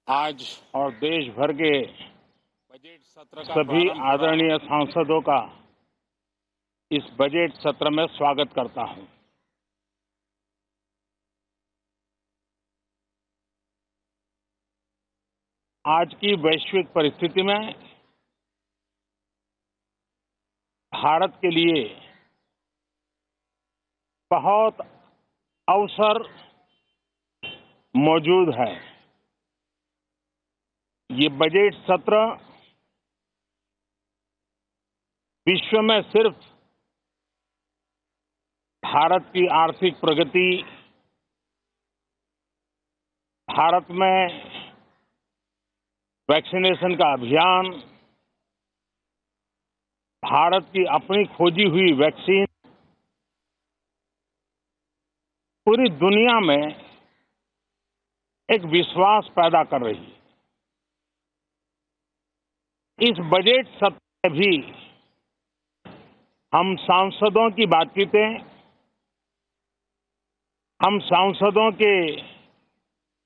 आज और देश भर के बजट सत्र का सभी आदरणीय सांसदों का इस बजट सत्र में स्वागत करता हूं। आज की वैश्विक परिस्थिति में भारत के लिए बहुत अवसर मौजूद है। ये बजट सत्र विश्व में सिर्फ भारत की आर्थिक प्रगति, भारत में वैक्सीनेशन का अभियान, भारत की अपनी खोजी हुई वैक्सीन पूरी दुनिया में एक विश्वास पैदा कर रही है। इस बजट सत्र में भी हम सांसदों की बातचीतें, हम सांसदों के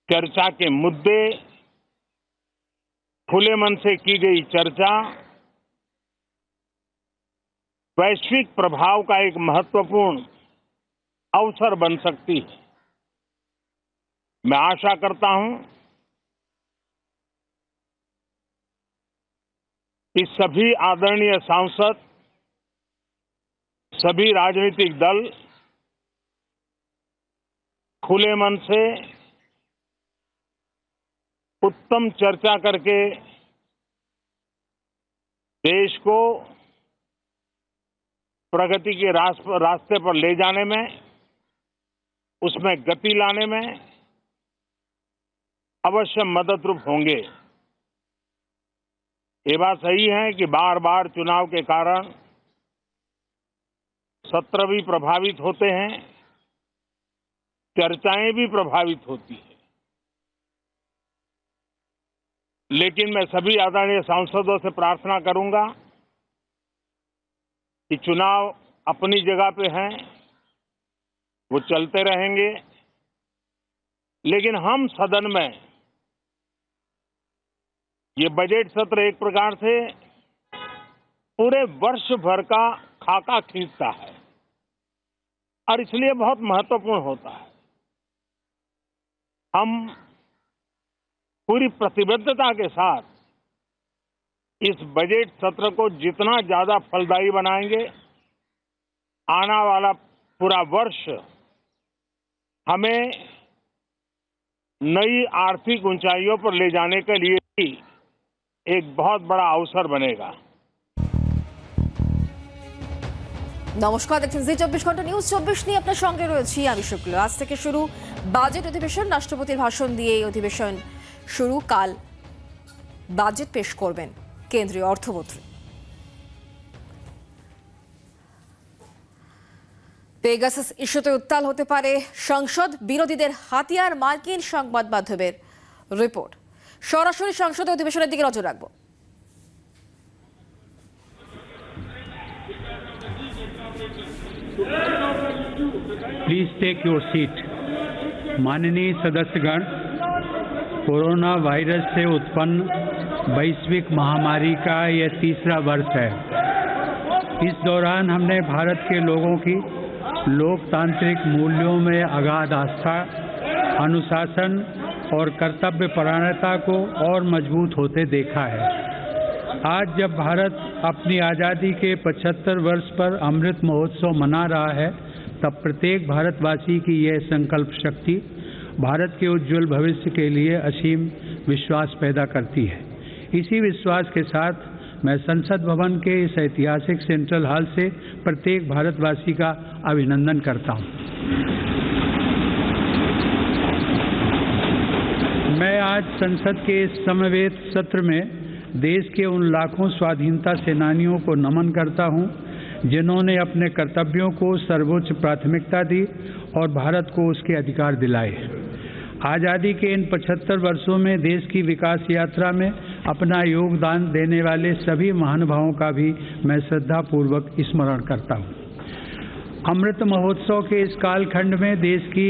चर्चा के मुद्दे, खुले मन से की गई चर्चा वैश्विक प्रभाव का एक महत्वपूर्ण अवसर बन सकती है। मैं आशा करता हूं कि सभी आदरणीय सांसद, सभी राजनीतिक दल खुले मन से उत्तम चर्चा करके देश को प्रगति के रास्ते पर ले जाने में, उसमें गति लाने में अवश्य मददरूप होंगे। ये बात सही है कि बार बार चुनाव के कारण सत्र भी प्रभावित होते हैं, चर्चाएं भी प्रभावित होती है, लेकिन मैं सभी आदरणीय सांसदों से प्रार्थना करूंगा कि चुनाव अपनी जगह पे हैं, वो चलते रहेंगे, लेकिन हम सदन में ये बजट सत्र एक प्रकार से पूरे वर्ष भर का खाका खींचता है और इसलिए बहुत महत्वपूर्ण होता है। हम पूरी प्रतिबद्धता के साथ इस बजट सत्र को जितना ज्यादा फलदायी बनाएंगे, आने वाला पूरा वर्ष हमें नई आर्थिक ऊंचाइयों पर ले जाने के लिए भी एक बहुत बड़ा अवसर बनेगा। নমস্কার, দেখছেন জি 24 ঘন্টা নিউজ 24 নিয়ে আপনার সঙ্গে রয়েছি আমি শুক্ল। আজ থেকে শুরু বাজেট অধিবেশন। রাষ্ট্রপতির ভাষণ দিয়ে এই অধিবেশন শুরু। কাল বাজেট পেশ করবেন কেন্দ্রীয় অর্থমন্ত্রী। পেগাসাস ইস্যুতে উত্তাল হতে পারে সংসদ, বিরোধীদের হাতিয়ার মার্কিন সংবাদ মাধ্যমের রিপোর্ট। সরাসরি সংসদে অধিবেশনের দিকে নজর রাখবো। Please take your seat. माननीय सदस्यगण, कोरोना वायरस से उत्पन्न वैश्विक महामारी का यह तीसरा वर्ष है। इस दौरान हमने भारत के लोगों की लोकतांत्रिक मूल्यों में अगाध आस्था, अनुशासन और कर्तव्यपरायणता को और मजबूत होते देखा है। आज जब भारत अपनी आज़ादी के 75 वर्ष पर अमृत महोत्सव मना रहा है, तब प्रत्येक भारतवासी की यह संकल्प शक्ति भारत के उज्जवल भविष्य के लिए असीम विश्वास पैदा करती है। इसी विश्वास के साथ मैं संसद भवन के इस ऐतिहासिक सेंट्रल हॉल से प्रत्येक भारतवासी का अभिनंदन करता हूं। मैं आज संसद के इस समवेत सत्र में देश के उन लाखों स्वाधीनता सेनानियों को नमन करता हूं जिन्होंने अपने कर्तव्यों को सर्वोच्च प्राथमिकता दी और भारत को उसके अधिकार दिलाए। आज़ादी के इन 75 वर्षों में देश की विकास यात्रा में अपना योगदान देने वाले सभी महानुभावों का भी मैं श्रद्धापूर्वक स्मरण करता हूँ। अमृत महोत्सव के इस कालखंड में देश की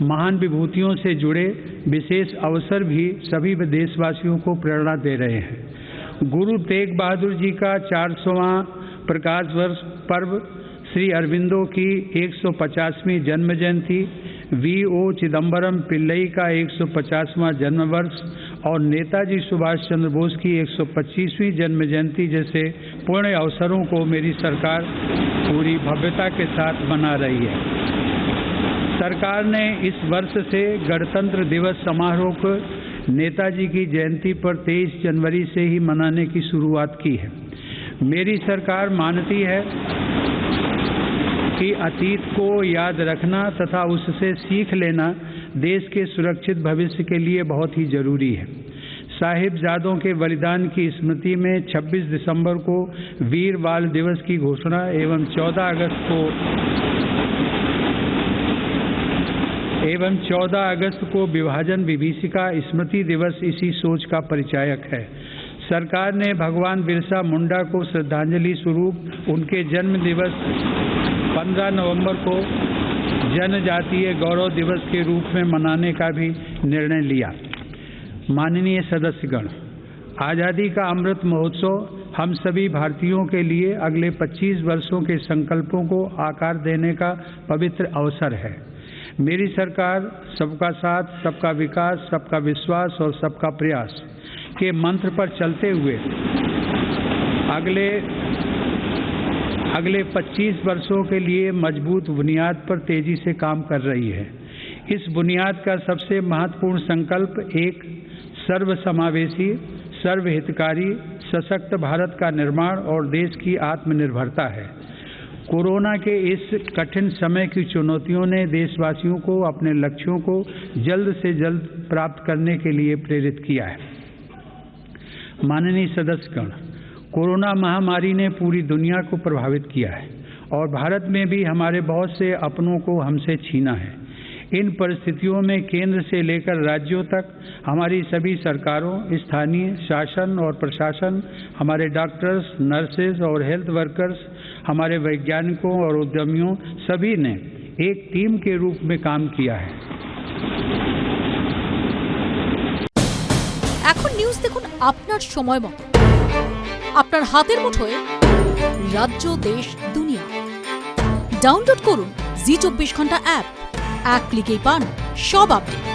महान विभूतियों से जुड़े विशेष अवसर भी सभी देशवासियों को प्रेरणा दे रहे हैं। गुरु तेग बहादुर जी का 400वां प्रकाश वर्ष पर्व, श्री अरविंदो की 150वीं जन्म जयंती, V.O. चिदम्बरम पिल्लई का 150वां जन्म वर्ष और नेताजी सुभाष चंद्र बोस की 125वीं जन्म जयंती जैसे पुण्य अवसरों को मेरी सरकार पूरी भव्यता के साथ मना रही है। सरकार ने इस वर्ष से गणतंत्र दिवस समारोह को नेताजी की जयंती पर 23 जनवरी से ही मनाने की शुरुआत की है। मेरी सरकार मानती है कि अतीत को याद रखना तथा उससे सीख लेना देश के सुरक्षित भविष्य के लिए बहुत ही जरूरी है। साहिबजादों के बलिदान की स्मृति में 26 दिसंबर को वीर बाल दिवस की घोषणा एवं 14 अगस्त को विभाजन विभीषिका स्मृति दिवस इसी सोच का परिचायक है। सरकार ने भगवान बिरसा मुंडा को श्रद्धांजलि स्वरूप उनके जन्म दिवस 15 नवंबर को जनजातीय गौरव दिवस के रूप में मनाने का भी निर्णय लिया। माननीय सदस्यगण, आज़ादी का अमृत महोत्सव हम सभी भारतीयों के लिए अगले 25 वर्षों के संकल्पों को आकार देने का पवित्र अवसर है। मेरी सरकार सबका साथ, सबका विकास, सबका विश्वास और सबका प्रयास के मंत्र पर चलते हुए अगले 25 वर्षों के लिए मजबूत बुनियाद पर तेजी से काम कर रही है। इस बुनियाद का सबसे महत्वपूर्ण संकल्प एक सर्वसमावेशी, सर्वहितकारी, सशक्त भारत का निर्माण और देश की आत्मनिर्भरता है। कोरोना के इस कठिन समय की चुनौतियों ने देशवासियों को अपने लक्ष्यों को जल्द से जल्द प्राप्त करने के लिए प्रेरित किया है। माननीय सदस्यगण, कोरोना महामारी ने पूरी दुनिया को प्रभावित किया है और भारत में भी हमारे बहुत से अपनों को हमसे छीना है। इन परिस्थितियों में केंद्र से लेकर राज्यों तक हमारी सभी सरकारों, स्थानीय शासन और प्रशासन, हमारे डॉक्टर्स, नर्सेज और हेल्थ वर्कर्स, हमारे वैज्ञानिकों और उद्यमियों सभी ने एक टीम के रूप में काम किया है। এখন নিউজ দেখুন আপনার সময় মতো, আপনার হাতের মুঠোয় রাজ্য, দেশ, দুনিয়া। ডাউনলোড করুন জি 24 ঘন্টা অ্যাপ। এক ক্লিকেই পান সব আপডেট।